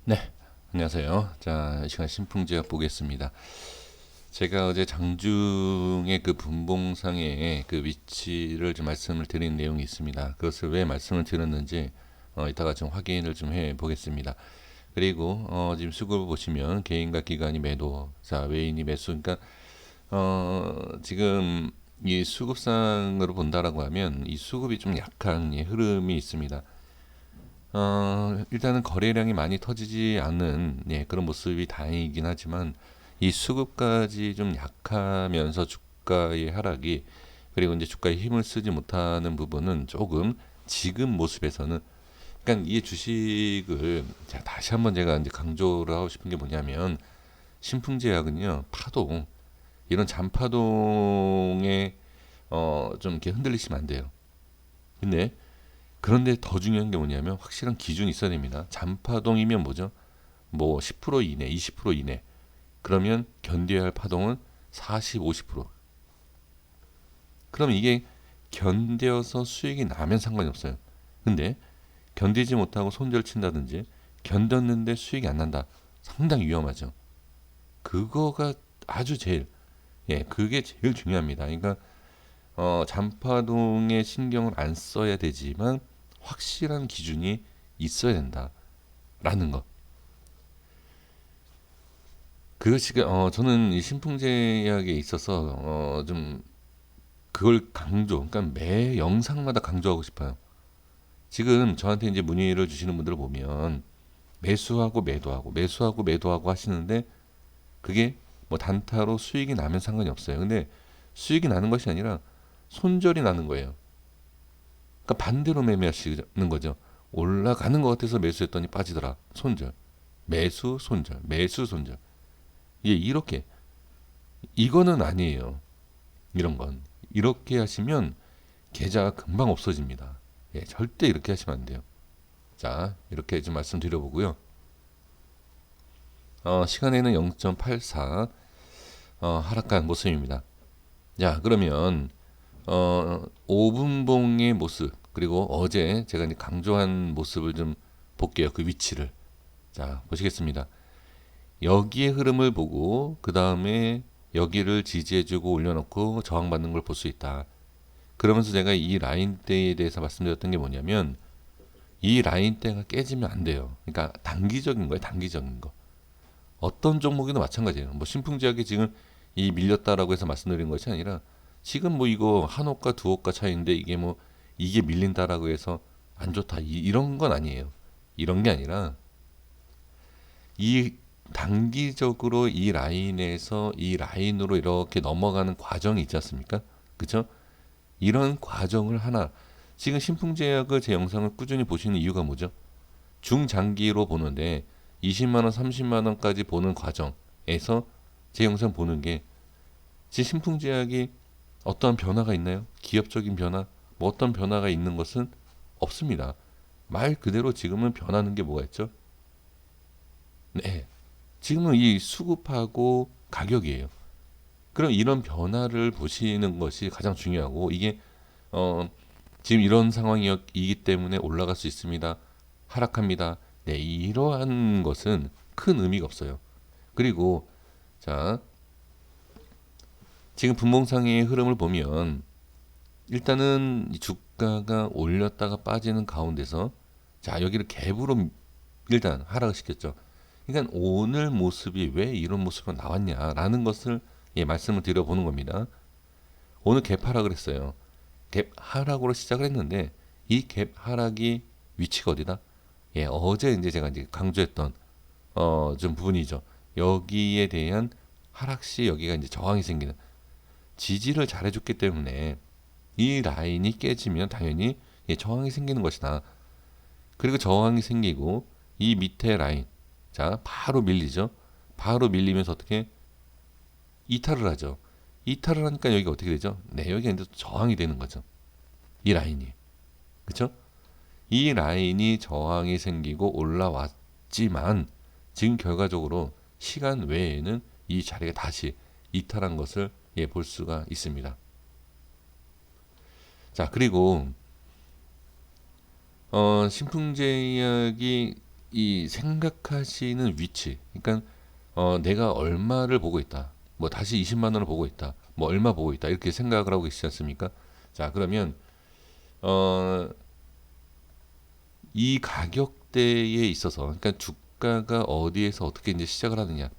네, 안녕하세요. 자, 이 시간 신풍제약 보겠습니다. 제가 어제 장중의 그 분봉상의 그 위치를 좀 말씀을 드린 내용이 있습니다. 그것을 왜 말씀을 드렸는지 이따가 좀 확인을 좀 해 보겠습니다. 그리고 지금 수급을 보시면 개인과 기관이 매도, 자, 외인이 매수. 그러니까 지금 이 수급상으로 본다라고 하면 이 수급이 좀 약한 흐름이 있습니다. 일단은 거래량이 많이 터지지 않는 그런 모습이 다행이긴 하지만 이 수급까지 좀 약하면서 주가의 하락이 그리고 이제 주가에 힘을 쓰지 못하는 부분은 조금 지금 모습에서는 그러니까 이 주식을 자, 다시 한번 제가 이제 강조를 하고 싶은 게 뭐냐면 신풍제약은요 파동 이런 잔파동에 좀 이렇게 흔들리시면 안 돼요. 근데 그런데 더 중요한 게 뭐냐면 확실한 기준이 있어야 됩니다. 잔파동이면 뭐죠? 뭐 10% 이내, 20% 이내. 그러면 견뎌야 할 파동은 40, 50%. 그러면 이게 견뎌서 수익이 나면 상관이 없어요. 근데 견디지 못하고 손절 친다든지 견뎠는데 수익이 안 난다. 상당히 위험하죠. 그거가 아주 제일 그게 제일 중요합니다. 그러니까 잔파동에 신경을 안 써야 되지만 확실한 기준이 있어야 된다라는 것. 그것이 저는 이 신풍제약에 있어서 좀 그걸 강조, 그러니까 매 영상마다 강조하고 싶어요. 지금 저한테 이제 문의를 주시는 분들을 보면 매수하고 매도하고 매수하고 매도하고 하시는데 그게 뭐 단타로 수익이 나면 상관이 없어요. 근데 수익이 나는 것이 아니라 손절이 나는 거예요. 그러니까 반대로 매매하시는 거죠. 올라가는 것 같아서 매수했더니 빠지더라. 손절. 매수 손절. 매수 손절. 예, 이렇게 이거는 아니에요. 이런 건 이렇게 하시면 계좌가 금방 없어집니다. 예, 절대 이렇게 하시면 안 돼요. 자, 이렇게 좀 말씀드려보고요. 시간에는 0.84 하락한 모습입니다. 자, 그러면 5분봉의 모습 그리고 어제 제가 이제 강조한 모습을 좀 볼게요. 그 위치를. 자, 보시겠습니다. 여기의 흐름을 보고 그 다음에 여기를 지지해주고 올려놓고 저항받는 걸 볼 수 있다. 그러면서 제가 이 라인대에 대해서 말씀드렸던 게 뭐냐면 이 라인대가 깨지면 안 돼요. 그러니까 단기적인 거예요. 단기적인 거. 어떤 종목이나 마찬가지예요. 뭐 신풍제약이 지금 이 밀렸다라고 해서 말씀드린 것이 아니라 지금 뭐 이거 한 호가 두 호가 차이인데 이게 뭐 이게 밀린다라고 해서 안 좋다 이런 건 아니에요. 이런 게 아니라 이 단기적으로 이 라인에서 이 라인으로 이렇게 넘어가는 과정이 있지 않습니까? 그죠? 이런 과정을 하나 지금 신풍제약을 제 영상을 꾸준히 보시는 이유가 뭐죠? 중장기로 보는데 20만 원, 30만 원까지 보는 과정에서 제 영상 보는 게 지금 신풍제약이 어떠한 변화가 있나요? 기업적인 변화, 뭐 어떤 변화가 있는 것은 없습니다. 말 그대로 지금은 변하는 게 뭐가 있죠? 네, 지금은 이 수급하고 가격이에요. 그럼 이런 변화를 보시는 것이 가장 중요하고 이게 어, 지금 이런 상황이기 때문에 올라갈 수 있습니다. 하락합니다. 네, 이러한 것은 큰 의미가 없어요. 그리고 자, 지금 분봉상의 흐름을 보면 일단은 이 주가가 올렸다가 빠지는 가운데서 자, 여기를 갭으로 일단 하락을 시켰죠. 그러니까 오늘 모습이 왜 이런 모습으로 나왔냐라는 것을 말씀을 드려보는 겁니다. 오늘 갭 하락을 했어요. 갭 하락으로 시작을 했는데 이 갭 하락이 위치가 어디다? 예, 어제 이제 제가 이제 강조했던 좀 부분이죠. 여기에 대한 하락 시 여기가 이제 저항이 생기는 지지를 잘해줬기 때문에 이 라인이 깨지면 당연히 저항이 생기는 것이다. 그리고 저항이 생기고 이 밑에 라인 자 바로 밀리죠. 바로 밀리면서 어떻게 이탈을 하죠. 이탈을 하니까 여기가 어떻게 되죠? 네, 여기가 이제 저항이 되는 거죠. 이 라인이. 그렇죠? 이 라인이 저항이 생기고 올라왔지만 지금 결과적으로 시간 외에는 이 자리가 다시 이탈한 것을 볼 수가 있습니다. 자, 그리고 신풍제약이 이 생각하시는 위치, 그러니까 내가 얼마를 보고 있다, 뭐 다시 20만 원을 보고 있다, 뭐 얼마 보고 있다 이렇게 생각을 하고 계시지 않습니까? 자 그러면 어, 이 가격대에 있어서, 그러니까 주가가 어디에서 어떻게 이제 시작을 하느냐,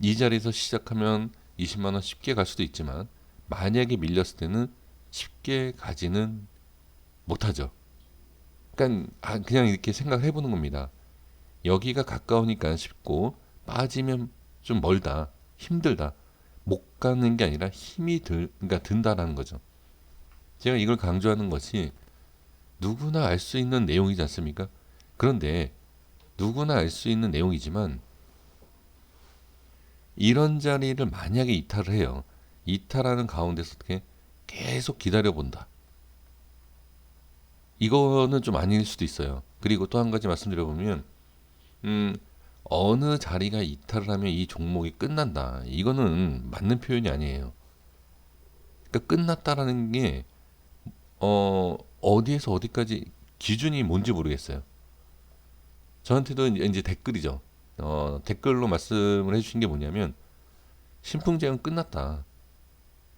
이 자리에서 시작하면 20만 원 쉽게 갈 수도 있지만 만약에 밀렸을 때는 쉽게 가지는 못하죠. 그러니까 그냥 이렇게 생각을 해보는 겁니다. 여기가 가까우니까 쉽고 빠지면 좀 멀다, 힘들다, 못 가는 게 아니라 그러니까 든다라는 거죠. 제가 이걸 강조하는 것이 누구나 알 수 있는 내용이지 않습니까? 그런데 누구나 알 수 있는 내용이지만 이런 자리를 만약에 이탈을 해요. 이탈하는 가운데서 어떻게 계속 기다려 본다. 이거는 좀 아닐 수도 있어요. 그리고 또 한 가지 말씀드려보면 음, 어느 자리가 이탈을 하면 이 종목이 끝난다. 이거는 맞는 표현이 아니에요. 그러니까 끝났다라는 게 어디에서 어디까지 기준이 뭔지 모르겠어요. 저한테도 이제 댓글이죠. 댓글로 말씀을 해주신 게 뭐냐면 신풍제한 끝났다.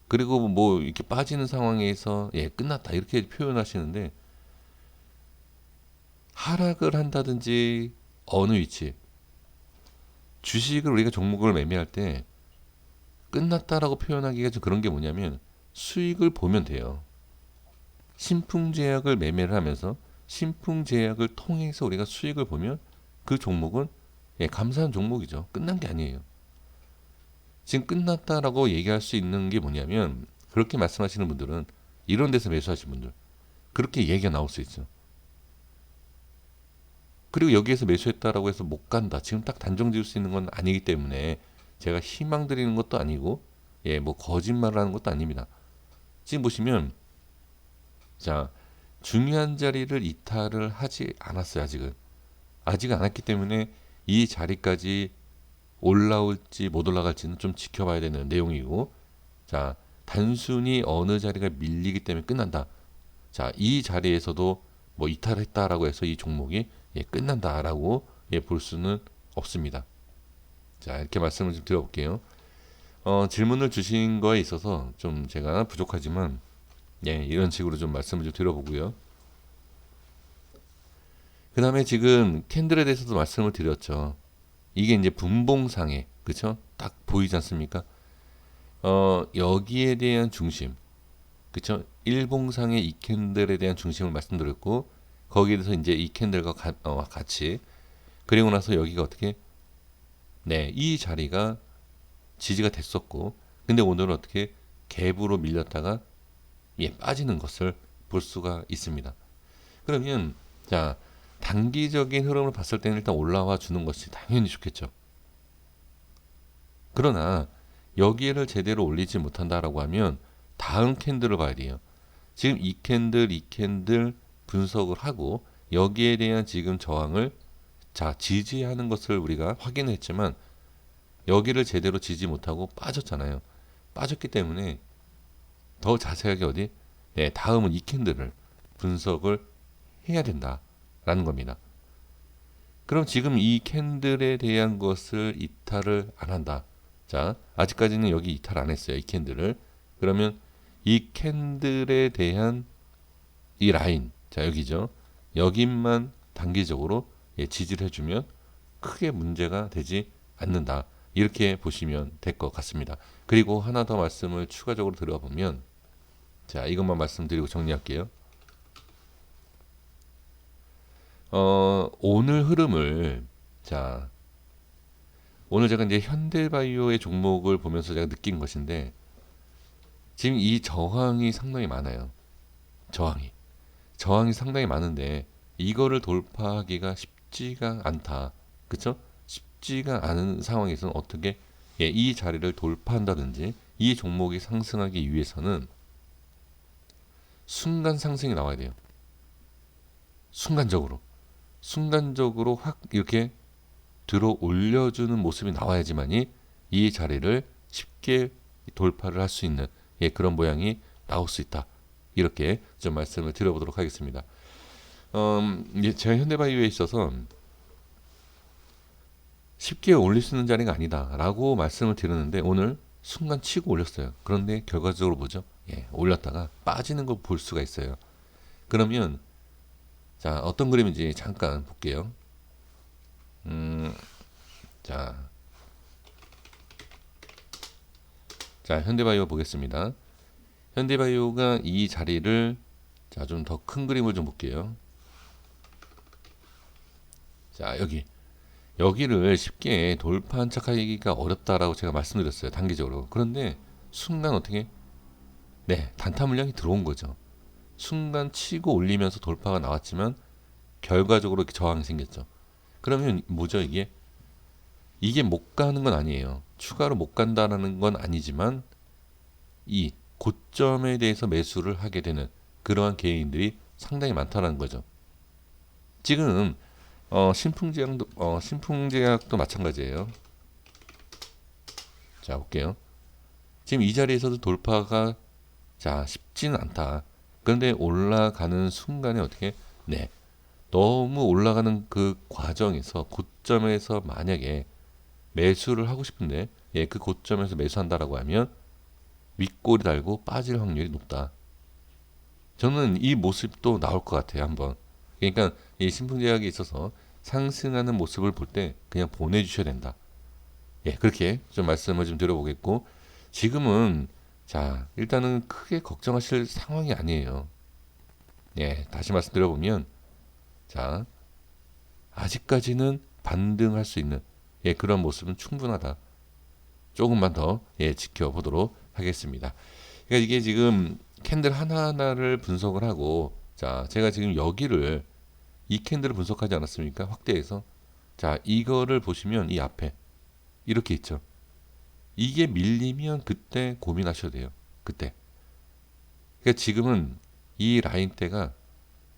그리고 뭐 이렇게 빠지는 상황에서 예 끝났다 이렇게 표현하시는데, 하락을 한다든지 어느 위치, 주식을 우리가 종목을 매매할 때 끝났다라고 표현하기가 좀 그런 게 뭐냐면 수익을 보면 돼요. 신풍제약을 매매를 하면서 신풍제약을 통해서 우리가 수익을 보면 그 종목은 예, 감사한 종목이죠. 끝난 게 아니에요. 지금 끝났다라고 얘기할 수 있는 게 뭐냐면, 그렇게 말씀하시는 분들은 이런 데서 매수하신 분들 그렇게 얘기가 나올 수 있죠. 그리고 여기에서 매수했다라고 해서 못 간다, 지금 딱 단정 지을 수 있는 건 아니기 때문에 제가 희망 드리는 것도 아니고 예, 뭐 거짓말을 하는 것도 아닙니다. 지금 보시면 자 중요한 자리를 이탈을 하지 않았어요. 아직은 안 했기 때문에 이 자리까지 올라올지 못 올라갈지는 좀 지켜봐야 되는 내용이고, 자 단순히 어느 자리가 밀리기 때문에 끝난다, 자 이 자리에서도 뭐 이탈했다라고 해서 이 종목이 예, 끝난다라고 예, 볼 수는 없습니다. 자 이렇게 말씀을 좀 드려볼게요. 질문을 주신 거에 있어서 좀 제가 부족하지만 예, 이런 식으로 좀 말씀을 좀 드려보고요. 그 다음에 지금 캔들에 대해서도 말씀을 드렸죠. 이게 이제 분봉상에 그쵸? 딱 보이지 않습니까? 여기에 대한 중심, 그쵸? 일봉상의 이 캔들에 대한 중심을 말씀드렸고, 거기에 대해서 이제 이 캔들과 같이, 그리고 나서 여기가 어떻게, 네, 이 자리가 지지가 됐었고, 근데 오늘은 어떻게 갭으로 밀렸다가 예, 빠지는 것을 볼 수가 있습니다. 그러면 자 단기적인 흐름을 봤을 때는 일단 올라와 주는 것이 당연히 좋겠죠. 그러나 여기를 제대로 올리지 못한다라고 하면 다음 캔들을 봐야 돼요. 지금 이 캔들 분석을 하고 여기에 대한 지금 저항을 자 지지하는 것을 우리가 확인했지만 여기를 제대로 지지 못하고 빠졌잖아요. 빠졌기 때문에 더 자세하게 어디 네, 다음은 이 캔들을 분석을 해야 된다라는 겁니다. 그럼 지금 이 캔들에 대한 것을 이탈을 안 한다. 자, 아직까지는 여기 이탈 안 했어요. 이 캔들을. 그러면 이 캔들에 대한 이 라인, 자 여기죠. 여기만 단기적으로 예, 지지를 해주면 크게 문제가 되지 않는다. 이렇게 보시면 될 것 같습니다. 그리고 하나 더 말씀을 추가적으로 드려보면, 자 이것만 말씀드리고 정리할게요. 오늘 흐름을 자 오늘 제가 이제 현대바이오의 종목을 보면서 제가 느낀 것인데, 지금 이 저항이 상당히 많아요. 저항이 상당히 많은데 이거를 돌파하기가 쉽지가 않다. 그쵸? 쉽지가 않은 상황에서는 어떻게 예, 이 자리를 돌파한다든지 이 종목이 상승하기 위해서는 순간 상승이 나와야 돼요. 순간적으로 확 이렇게 들어 올려주는 모습이 나와야지만이 이 자리를 쉽게 돌파를 할 수 있는 예, 그런 모양이 나올 수 있다. 이렇게 좀 말씀을 드려보도록 하겠습니다. 제가 현대바이오에 있어서 쉽게 올릴 수 있는 자리가 아니다라고 말씀을 드렸는데 오늘 순간 치고 올렸어요. 그런데 결과적으로 뭐죠? 예, 올렸다가 빠지는 걸 볼 수가 있어요. 그러면 자, 어떤 그림인지 잠깐 볼게요. 자, 현대바이오 보겠습니다. 현대바이오가 이 자리를 자, 좀 더 큰 그림을 좀 볼게요. 자, 여기를 쉽게 돌파 안착하기가 어렵다라고 제가 말씀드렸어요. 단기적으로. 그런데 순간 어떻게 네, 단타 물량이 들어온 거죠. 순간 치고 올리면서 돌파가 나왔지만 결과적으로 이렇게 저항이 생겼죠. 그러면 뭐죠, 이게? 이게 못 가는 건 아니에요. 추가로 못 간다라는 건 아니지만 이 고점에 대해서 매수를 하게 되는 그러한 개인들이 상당히 많다는 거죠. 지금 신풍제약도 마찬가지예요. 자, 볼게요. 지금 이 자리에서도 돌파가 자 쉽지는 않다. 그런데 올라가는 순간에 어떻게 네 너무 올라가는 그 과정에서 고점에서 만약에 매수를 하고 싶은데 예, 그 고점에서 매수한다라고 하면 윗골이 달고 빠질 확률이 높다. 저는 이 모습도 나올 것 같아요. 한번. 그러니까 이 신풍제약에 있어서 상승하는 모습을 볼 때 그냥 보내주셔야 된다. 예, 그렇게 좀 말씀을 좀 드려보겠고 지금은 자 일단은 크게 걱정하실 상황이 아니에요. 예, 다시 말씀드려보면 자 아직까지는 반등할 수 있는 예, 그런 모습은 충분하다. 조금만 더 예, 지켜보도록 하겠습니다. 그러니까 이게 지금 캔들 하나하나를 분석을 하고 자 제가 지금 여기를 이 캔들을 분석하지 않았습니까? 확대해서 자 이거를 보시면 이 앞에 이렇게 있죠. 이게 밀리면 그때 고민하셔야 돼요. 그때. 그러니까 지금은 이 라인대가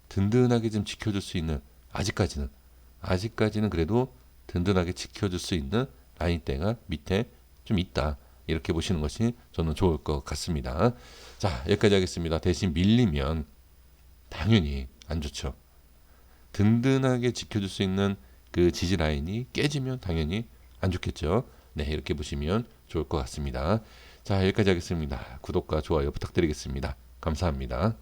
든든하게 좀 지켜줄 수 있는 아직까지는 그래도 든든하게 지켜줄 수 있는 라인대가 밑에 좀 있다. 이렇게 보시는 것이 저는 좋을 것 같습니다. 자, 여기까지 하겠습니다. 대신 밀리면 당연히 안 좋죠. 든든하게 지켜줄 수 있는 그 지지 라인이 깨지면 당연히 안 좋겠죠. 네, 이렇게 보시면 좋을 것 같습니다. 자, 여기까지 하겠습니다. 구독과 좋아요 부탁드리겠습니다. 감사합니다.